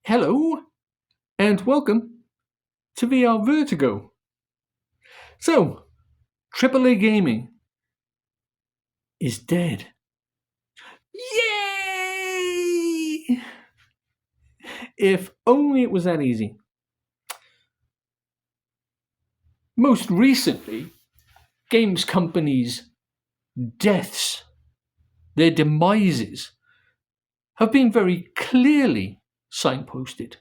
Hello, and welcome to VR Vertigo. So, AAA gaming is dead. Yay! If only it was that easy. Most recently, games companies' deaths, their demises, have been very clearly signposted.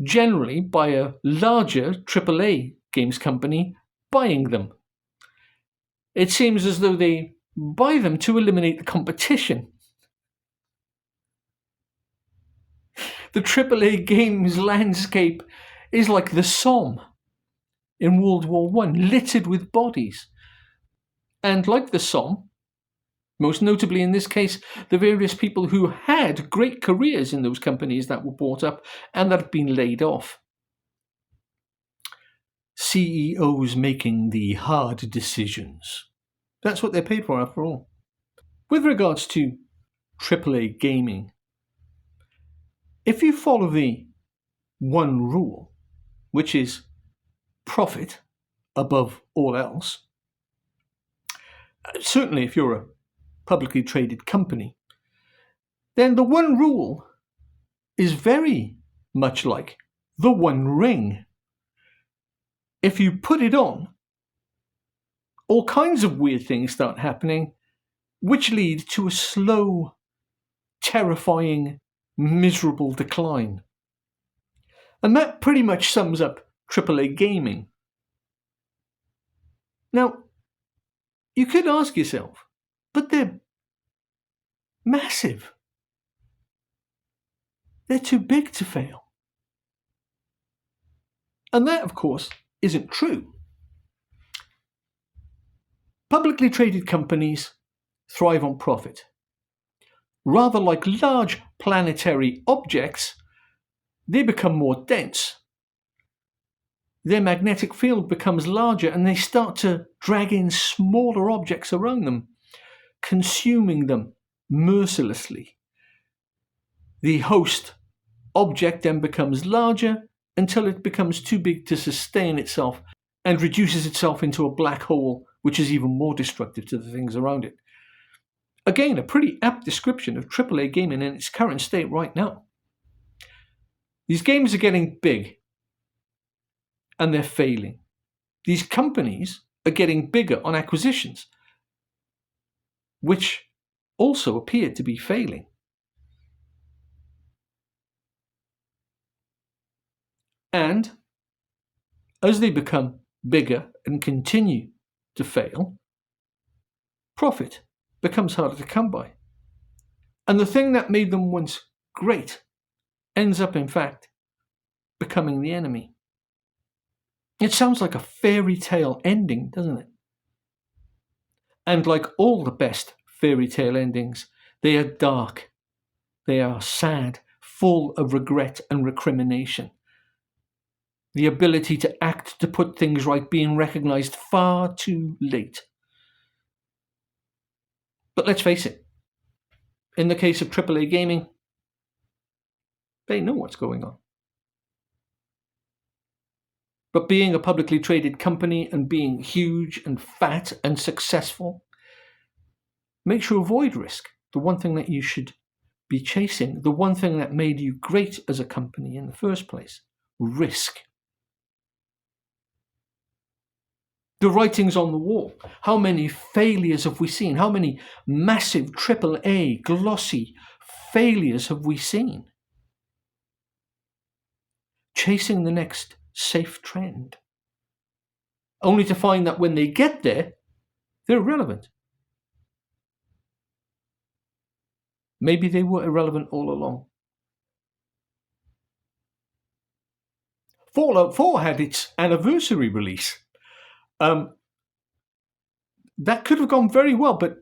Generally by a larger AAA games company buying them. It seems as though they buy them to eliminate the competition. The AAA games landscape is like the Somme in World War One, littered with bodies. And like the Somme, most notably in this case, the various people who had great careers in those companies that were bought up and that have been laid off. CEOs making the hard decisions. That's what they're paid for, after all. With regards to AAA gaming, if you follow the one rule, which is profit above all else, certainly if you're a publicly traded company, then the one rule is very much like the one ring. If you put it on, all kinds of weird things start happening, which lead to a slow, terrifying, miserable decline. And that pretty much sums up AAA gaming. Now, you could ask yourself, but they're massive. They're too big to fail. And that, of course, isn't true. Publicly traded companies thrive on profit. Rather like large planetary objects, they become more dense. Their magnetic field becomes larger and they start to drag in smaller objects around them, consuming them mercilessly. The host object then becomes larger until it becomes too big to sustain itself and reduces itself into a black hole, which is even more destructive to the things around it. Again, a pretty apt description of AAA gaming in its current state right now. These games are getting big and they're failing. These companies are getting bigger on acquisitions, which also appear to be failing. And as they become bigger and continue to fail, profit becomes harder to come by. And the thing that made them once great ends up, in fact, becoming the enemy. It sounds like a fairy tale ending, doesn't it? And like all the best fairy tale endings, they are dark. They are sad, full of regret and recrimination. The ability to act to put things right being recognized far too late. But let's face it, in the case of AAA gaming, they know what's going on. But being a publicly traded company and being huge and fat and successful makes you avoid risk. The one thing that you should be chasing, the one thing that made you great as a company in the first place, risk. The writing's on the wall. How many failures have we seen? How many massive AAA glossy failures have we seen? Chasing the next safe trend, only to find that when they get there, they're irrelevant. Maybe they were irrelevant all along. Fallout 4 had its anniversary release. That could have gone very well, but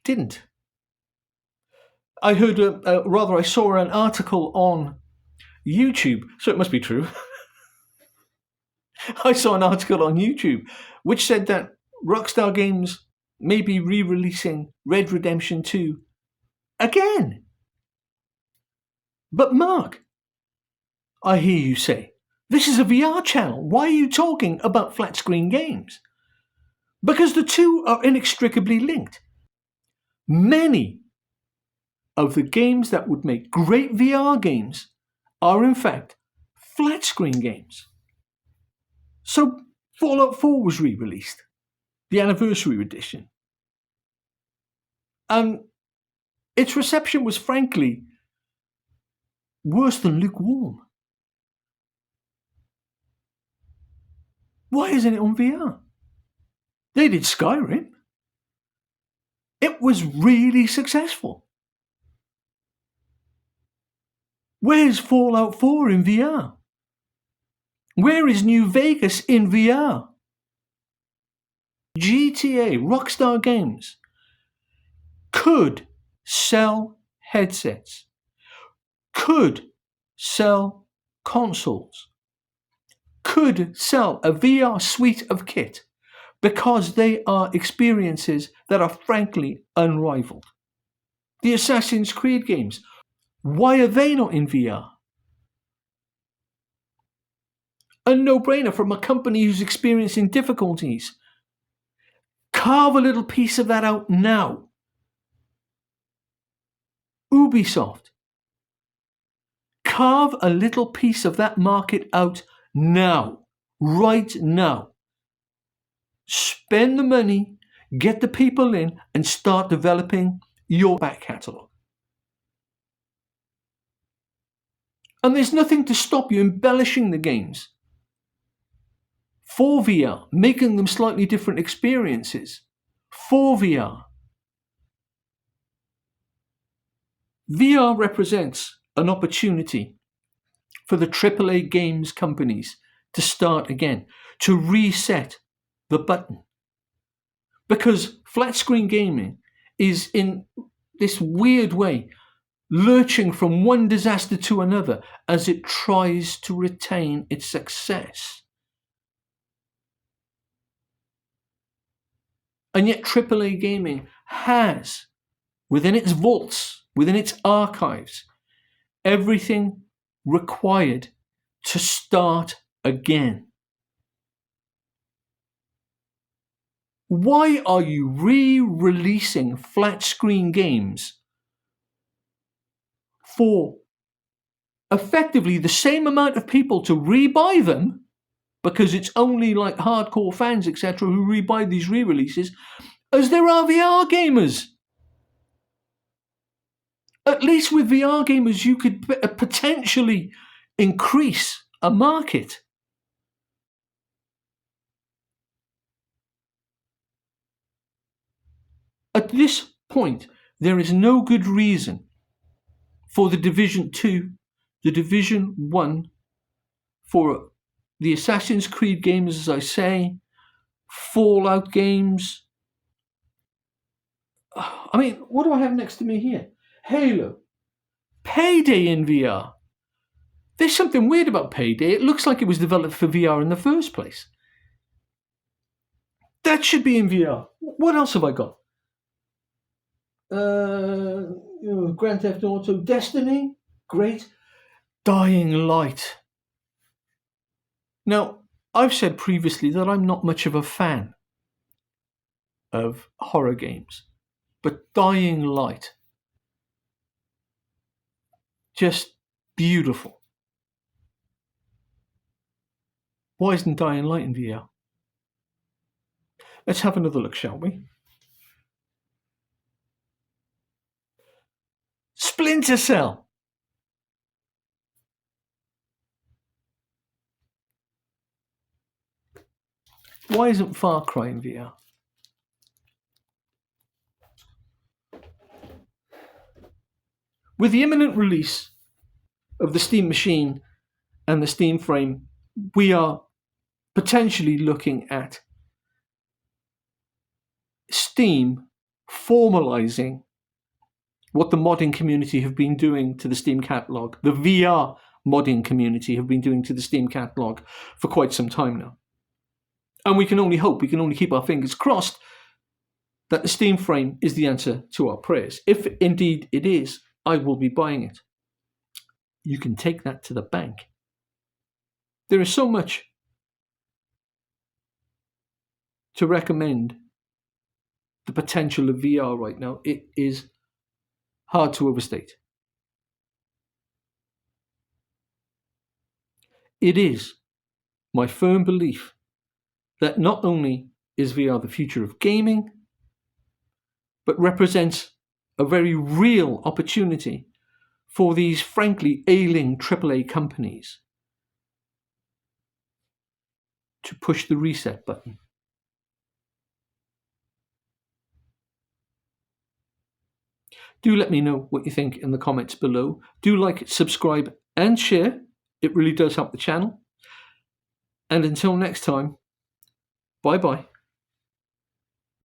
didn't. I heard, I saw an article on YouTube, so it must be true. I saw an article on YouTube which said that Rockstar Games may be re-releasing Red Redemption 2 again. But Mark, I hear you say, this is a VR channel. Why are you talking about flat screen games? Because the two are inextricably linked. Many of the games that would make great VR games are in fact flat screen games. So Fallout 4 was re-released, the anniversary edition. And its reception was frankly worse than lukewarm. Why isn't it on VR? They did Skyrim. It was really successful. Where's Fallout 4 in VR? Where is New Vegas in VR? GTA, Rockstar Games, could sell headsets, could sell consoles, could sell a VR suite of kit because they are experiences that are frankly unrivaled. The Assassin's Creed games, why are they not in VR? A no-brainer from a company who's experiencing difficulties. Carve a little piece of that out now. Ubisoft. Carve a little piece of that market out now. Right now. Spend the money, get the people in, and start developing your back catalogue. And there's nothing to stop you embellishing the games for VR, making them slightly different experiences for VR. VR represents an opportunity for the AAA games companies to start again, to reset the button. Because flat screen gaming is in this weird way lurching from one disaster to another as it tries to retain its success. And yet AAA gaming has, within its vaults, within its archives, everything required to start again. Why are you re-releasing flat screen games for effectively the same amount of people to rebuy them, because it's only like hardcore fans, etc., who rebuy these re-releases, as there are VR gamers? At least with VR gamers, you could potentially increase a market. At this point, there is no good reason for the Division 2, the Division 1, for the Assassin's Creed games, as I say, Fallout games. I mean, what do I have next to me here? Halo. Payday in VR. There's something weird about Payday. It looks like it was developed for VR in the first place. That should be in VR. What else have I got? Grand Theft Auto, Destiny, great. Dying Light. Now, I've said previously that I'm not much of a fan of horror games, but Dying Light, just beautiful. Why isn't Dying Light in VR? Let's have another look, shall we? Splinter Cell. Why isn't Far Cry in VR? With the imminent release of the Steam Machine and the Steam Frame, we are potentially looking at Steam formalizing what the modding community have been doing to the Steam catalog, the VR modding community have been doing to the Steam catalog for quite some time now. And we can only hope, we can only keep our fingers crossed that the Steam Frame is the answer to our prayers. If indeed it is, I will be buying it. You can take that to the bank. There is so much to recommend the potential of VR right now. It is hard to overstate. It is my firm belief that not only is VR the future of gaming, but represents a very real opportunity for these frankly ailing AAA companies to push the reset button. Do let me know what you think in the comments below. Do like, subscribe, and share. It really does help the channel. And until next time, bye-bye.